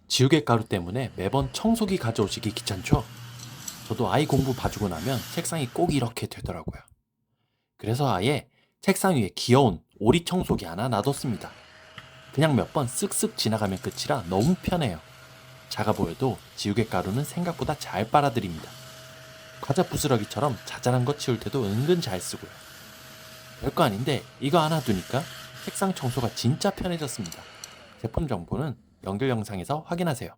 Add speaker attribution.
Speaker 1: 지우개 가루 때문에 매번 청소기 가져오시기 귀찮죠? 저도 아이 공부 봐주고 나면 책상이 꼭 이렇게 되더라고요. 그래서 아예 책상 위에 귀여운 오리 청소기 하나 놔뒀습니다. 그냥 몇 번 쓱쓱 지나가면 끝이라 너무 편해요. 작아 보여도 지우개 가루는 생각보다 잘 빨아들입니다. 과자 부스러기처럼 자잘한 거 치울 때도 은근 잘 쓰고요. 별거 아닌데 이거 하나 두니까 책상 청소가 진짜 편해졌습니다. 제품 정보는 연결 영상에서 확인하세요.